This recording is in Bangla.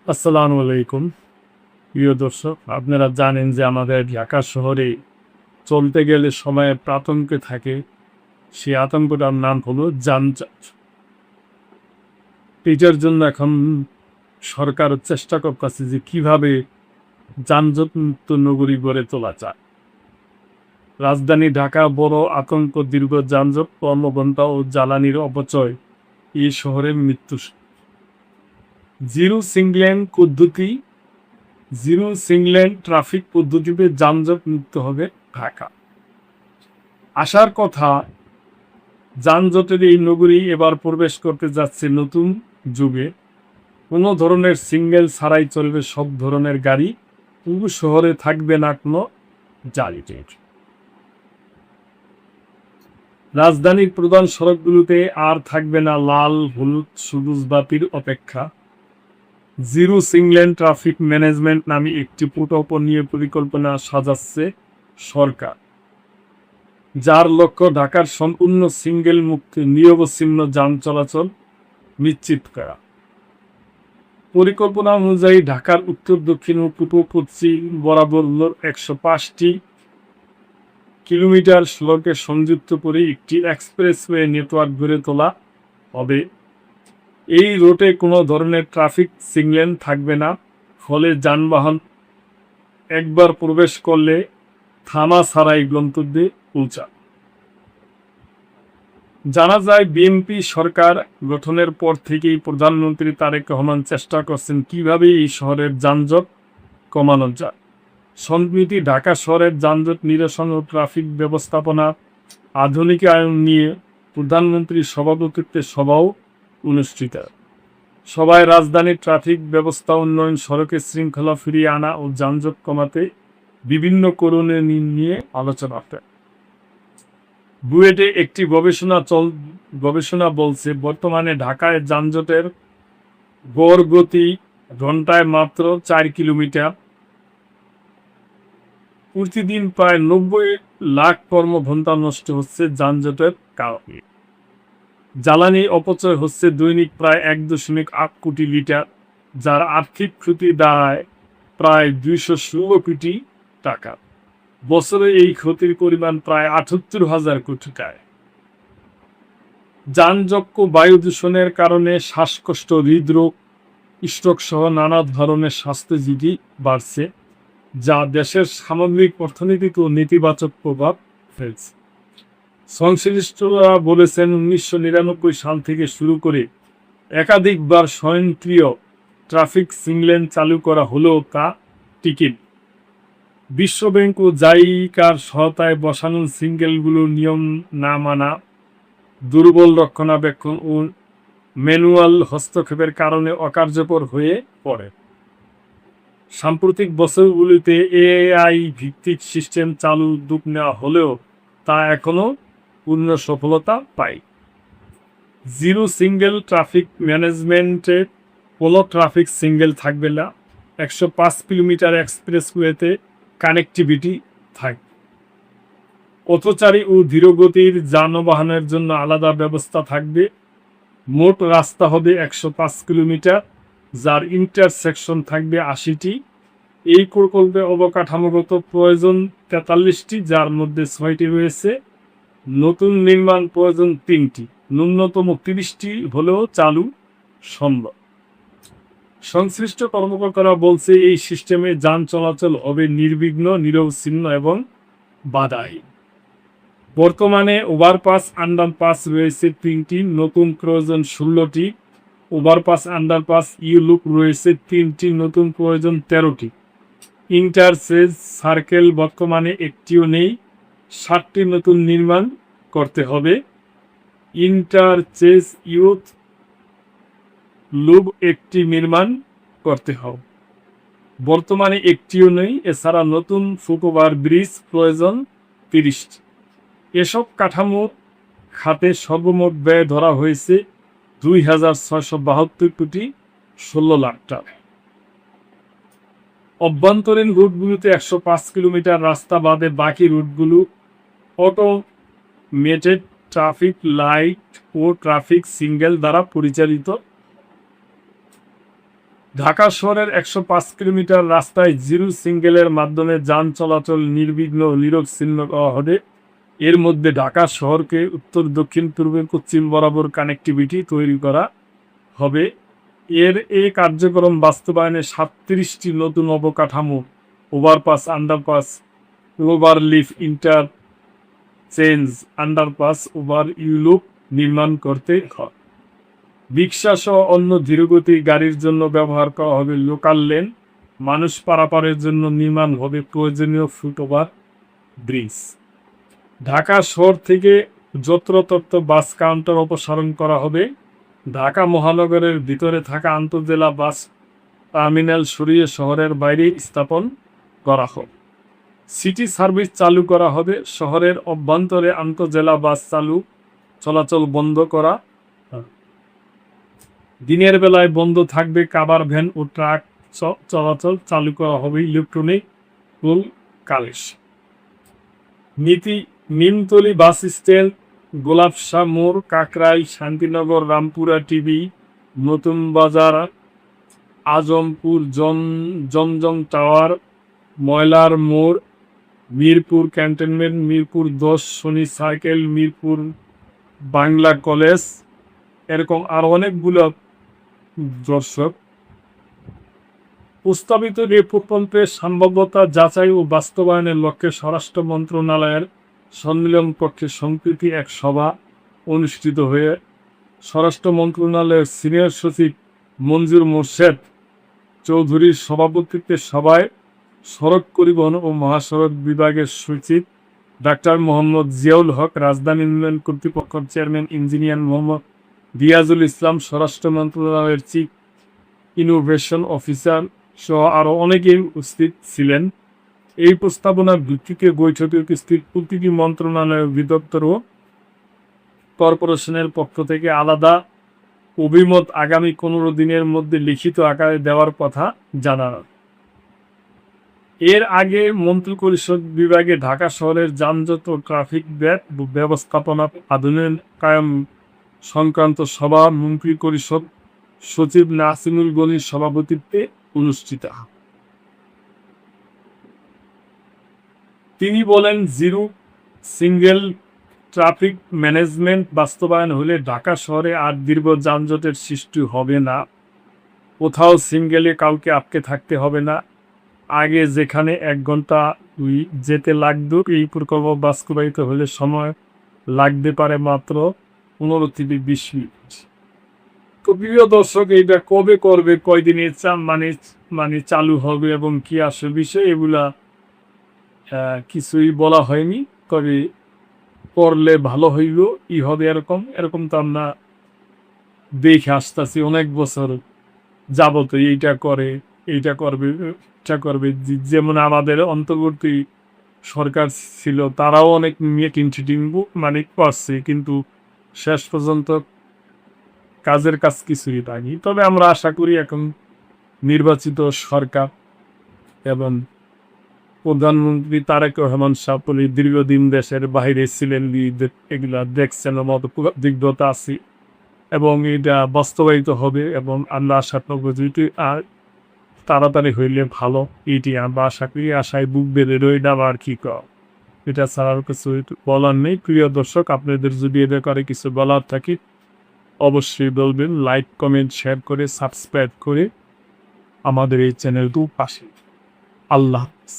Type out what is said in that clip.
আসসালামু আলাইকুম। প্রিয় দর্শক, আপনারা জানেন যে আমাদের ঢাকা শহরে চলতে গেলে সময়ের আতঙ্কে থাকে। সেই আতঙ্কটার নাম হলো যানজট। এটার জন্য এখন সরকার চেষ্টা করতেছে যে কিভাবে যানজট মুক্ত নগরী গড়ে তোলা যায়। রাজধানী ঢাকা বড় আতঙ্ক, দীর্ঘ যানজট, কর্মঘণ্টা ও জ্বালানির অপচয় এই শহরের মৃত্যু। জিরো সিঙ্গলেন পদ্ধতি জিরো সিঙ্গলেন ট্রাফিক পদ্ধতিতে যানজট মুক্ত হবে ঢাকা। আসার কথা, যানজটের এই নগরী এবার প্রবেশ করতে যাচ্ছে নতুন যুগে। কোনো ধরনের সিঙ্গেল ছাড়াই চলবে সব ধরনের গাড়ি। পুরো শহরে থাকবে না কোনো জ্বালিটের। রাজধানীর প্রধান সড়কগুলোতে আর থাকবে না লাল হলুদ সবুজ বাতির অপেক্ষা। জিরো সিঙ্গলেন ট্রাফিক ম্যানেজমেন্ট নামে একটি প্রকল্প নিয়ে পরিকল্পনা সাজাচ্ছে সরকার, যার লক্ষ্য ঢাকার সম্পূর্ণ সিঙ্গেল মুক্ত নিরবচ্ছিন্ন যান চলাচল নিশ্চিত করা। পরিকল্পনা অনুযায়ী ঢাকার উত্তর দক্ষিণ ও পূর্ব পশ্চিম বরাবর 105টি কিলোমিটার সড়কে সংযুক্ত করে একটি এক্সপ্রেসওয়ে নেটওয়ার্ক গড়ে তোলা হবে। এই রুটে কোনো ধরনের ট্রাফিক সিগন্যাল থাকবে না, ফলে যানবাহন একবার প্রবেশ করলে থামা ছাড়াই গন্তব্যে পৌঁছা। জানা যায়, বিএনপি সরকার গঠনের পর থেকেই প্রধানমন্ত্রী তারেক রহমান চেষ্টা করছেন কিভাবে এই শহরের যানজট কমানো যায়। সম্প্রতি ঢাকা শহরের যানজট নিরসন ও ট্রাফিক ব্যবস্থাপনা আধুনিকায়ন নিয়ে প্রধানমন্ত্রীর সভাপতিত্বে সভাও অনুষ্ঠিত। সভায় রাজধানীর ট্রাফিক ব্যবস্থা উন্নয়ন, সড়কে শৃঙ্খলা ফিরিয়ে আনা ও যানজট কমাতে বিভিন্ন করণীয় নিয়ে আলোচনা হয়। বুয়েটে একটি গবেষণা বলছে, বর্তমানে ঢাকায় যানজটের গড় গতি ঘন্টায় মাত্র 4 কিলোমিটার। প্রতিদিন প্রায় 90 লাখ কর্মঘণ্টা নষ্ট হচ্ছে যানজটের কারণে। জ্বালানি অপচয় হচ্ছে দৈনিক প্রায় 1.8 কোটি লিটার, যার আর্থিক ক্ষতি দাঁড়ায় প্রায় 216 কোটি টাকা। বছরে এই ক্ষতির পরিমাণ প্রায় 78,000 কোটি টাকা। যানজট ও বায়ু দূষণের কারণে শ্বাসকষ্ট, হৃদরোগ, স্ট্রোক সহ নানা ধরনের স্বাস্থ্য ঝুঁকি বাড়ছে, যা দেশের সামগ্রিক অর্থনীতিতেও নেতিবাচক প্রভাব ফেলছে। সংশ্লিষ্টরা বলেছেন, 1999 সাল থেকে শুরু করে একাধিকবার স্বয়ংক্রিয় ট্রাফিক সিগন্যাল চালু করা হলেও তা টিকিট। বিশ্বব্যাংক ও জাইকার সহায়তায় বসানো সিগন্যালগুলোর নিয়ম না মানা, দুর্বল রক্ষণাবেক্ষণ ও ম্যানুয়াল হস্তক্ষেপের কারণে অকার্যকর হয়ে পড়ে। সাম্প্রতিক বছরগুলিতে এআই ভিত্তিক সিস্টেম চালু উদ্যোগ নেওয়া হলেও তা এখনও পূর্ণ সফলতা পায়। জিরো সিঙ্গেল ট্রাফিক ম্যানেজমেন্টে কোনো ট্রাফিক সিঙ্গেল থাকবে না। 105 কিলোমিটার এক্সপ্রেসওয়েতে কানেক্টিভিটি থাকবে। পথচারী ও ধীরগতির যানবাহনের জন্য আলাদা ব্যবস্থা থাকবে। মোট রাস্তা হবে 105 কিলোমিটার, যার ইন্টারসেকশন থাকবে 80টি। এই প্রকল্পে অবকাঠামোগত প্রয়োজন 43টি, যার মধ্যে 6টি রয়েছে। নতুন নির্মাণ প্রয়োজন 3টি, ন্যূনতম 30টি হলেও চালু সম্ভব। সংশ্লিষ্ট কর্মকর্তারা বলছে, এই সিস্টেমে যান চলাচল হবে নির্বিঘ্ন, নিরবচ্ছিন্ন এবং বাধাহীন। বর্তমানে ওভারপাস, আন্ডারপাস রয়েছে 3টি, নতুন প্রয়োজন 16টি। ওভারপাস, আন্ডারপাস, ইউ-লুপ রয়েছে 3টি, নতুন প্রয়োজন 13টি। ইন্টারচেঞ্জ সার্কেল বর্তমানে একটিও নেই, 60টি নতুন নির্মাণ করতে হবে। ইন্টারচেঞ্জ ইউথ লুপ একটি নির্মাণ করতে হবে, বর্তমানে একটিও নেই। এছাড়া নতুন ফুটওভার ব্রিজ প্রয়োজন 30টি। এসব কাঠামো খাতে সর্বমোট ব্যয় ধরা হয়েছে 2,672 কোটি 16 লাখ টাকা। অভ্যন্তরীণ রুটগুলোতে 105 কিলোমিটার রাস্তা বাদে বাকি রুটগুলো অটোমেটেড ট্রাফিক লাইট ও ট্রাফিক সিগন্যাল দ্বারা পরিচালিত ঢাকা শহরের ১০৫ কিলোমিটার রাস্তায় জিরো সিঙ্গেলের মাধ্যমে যান চলাচল নির্বিঘ্ন ও নিরবিচ্ছিন্ন করা হবে। এর মধ্যে ঢাকা শহরকে উত্তর, দক্ষিণ, পূর্ব, পশ্চিম বরাবর কানেক্টিভিটি তৈরি করা হবে। এই কার্যক্রম বাস্তবায়নে ৩৭টি নতুন অবকাঠামো, ওভারপাস, আন্ডারপাস, ওভারলিফ, ইন্টারচেঞ্জ, আন্ডারপাস, ওভার ইউলুপ নির্মাণ করতে হয়। রিকশা সহ অন্য ধীরগতির গাড়ির জন্য ব্যবহার করা হবে লোকাল লেন। মানুষ পারাপারের জন্য নির্মাণ হবে প্রয়োজনীয় ফুটওভার ব্রিজ। ঢাকা শহর থেকে যত্রতত্র বাস কাউন্টার অপসারণ করা হবে। ঢাকা মহানগরের ভিতরে থাকা আন্তজেলা বাস টার্মিনাল সরিয়ে শহরের বাইরে স্থাপন করা হবে। সিটি সার্ভিস চালু করা হবে। শহরের অভ্যন্তরে আন্তজেলা বাস চলাচল বন্ধ করা। দিনের বেলায় বন্ধ থাকবে কাভার ভ্যান ও ট্রাক চলাচল। চালু করা হবে ইলেকট্রনিক টোল কালেকশন। নীতি: নিমতলী বাস স্ট্যান্ড, গোলাপশাহ মোড়, কাকরাইল, শান্তিনগর, রামপুরা টিবি, নতুন বাজার, আজমপুর, জমজম টাওয়ার, ময়লার মোড়, মিরপুর ক্যান্টনমেন্ট, মিরপুর ১০, শনি সার্কেল, মিরপুর বাংলা কলেজ, এরকম আরো অনেকগুলো। দর্শক, প্রস্তাবিত এই প্রকল্পের সম্ভাব্যতা যাচাই ও বাস্তবায়নের লক্ষ্যে স্বরাষ্ট্র মন্ত্রণালয়ের সম্মেলন কক্ষে সম্প্রতি এক সভা অনুষ্ঠিত হয়ে স্বরাষ্ট্র মন্ত্রণালয়ের সিনিয়র সচিব মঞ্জুর মোর্শেদ চৌধুরীর সভাপতিত্বে সভায় সড়ক পরিবহন ও মহাসড়ক বিভাগের সচিব ডাক্তার মোহাম্মদ জিয়াউল হক, রাজধানী উন্নয়ন কর্তৃপক্ষের চেয়ারম্যান ইঞ্জিনিয়ার মোহাম্মদ রিয়াজুল ইসলাম, স্বরাষ্ট্র মন্ত্রণালয়ের চিফ ইনোভেশন অফিসার সহ আরও অনেকেই উপস্থিত ছিলেন। এই প্রস্তাবনার ভিত্তিতে বৈঠকে উপস্থিত প্রতিটি মন্ত্রণালয়ের অধিদপ্তর ও কর্পোরেশনের পক্ষ থেকে আলাদা অভিমত আগামী ১৫ দিনের মধ্যে লিখিত আকারে দেওয়ার কথা জানানো। এর আগে মন্ত্রিপরিষদ বিভাগে ঢাকা শহরের যানজট ও ট্রাফিক ব্যবস্থাপনা আধুনিকায়ন সংক্রান্ত সভা মন্ত্রিপরিষদ সচিব নাসিমুল গনির সভাপতিত্বে অনুষ্ঠিত হয়। তিনি বলেন, জিরো সিঙ্গেল ট্রাফিক ম্যানেজমেন্ট বাস্তবায়ন হলে ঢাকা শহরে আর দীর্ঘ যানজটের সৃষ্টি হবে না। কোথাও সিঙ্গেলে কাউকে আটকে থাকতে হবে না। আগে যেখানে ১ ঘন্টা যেতে লাগতো, এই প্রকল্প বাস্তবায়িত হলে সময় লাগতে পারে মাত্র ১৫ থেকে ২০ মিনিট। তো প্রিয় দর্শক, এইটা কবে করবে, কয়দিনে মানে চালু হবে এবং কি আসল বিষয়, এগুলা কিছুই বলা হয়নি। তবে করলে ভালো হইল, হবে এরকম তো আমরা দেখে আসতেছি অনেক বছর যাবত। এইটা করবে। যেমন আমাদের অন্তর্বর্তী সরকার ছিল, তারাও অনেক মিটিং মানে করছে, কিন্তু শেষ পর্যন্ত কাজের কাজ কিছুই পায়নি। তবে আমরা আশা করি এখন নির্বাচিত সরকার এবং প্রধানমন্ত্রী তারেক রহমান সাহেব দীর্ঘদিন দেশের বাইরে ছিলেন, এগুলা দেখছেন, মতো অভিজ্ঞতা আছে এবং এটা বাস্তবায়িত হবে এবং আমরা আশা করবো যেটি তাড়াতাড়ি হইলে ভালো। এটি আমরা আশা করি, আশায় বুক বেঁধে রইলাম আর কি এটা ছাড়ার কিছু বলার নেই। প্রিয় দর্শক, আপনাদের যদি এদের করে কিছু বলার থাকে অবশ্যই বলবেন। লাইক, কমেন্ট, শেয়ার করে সাবস্ক্রাইব করে আমাদের এই চ্যানেলটি পাশে। আল্লাহ হাফেজ।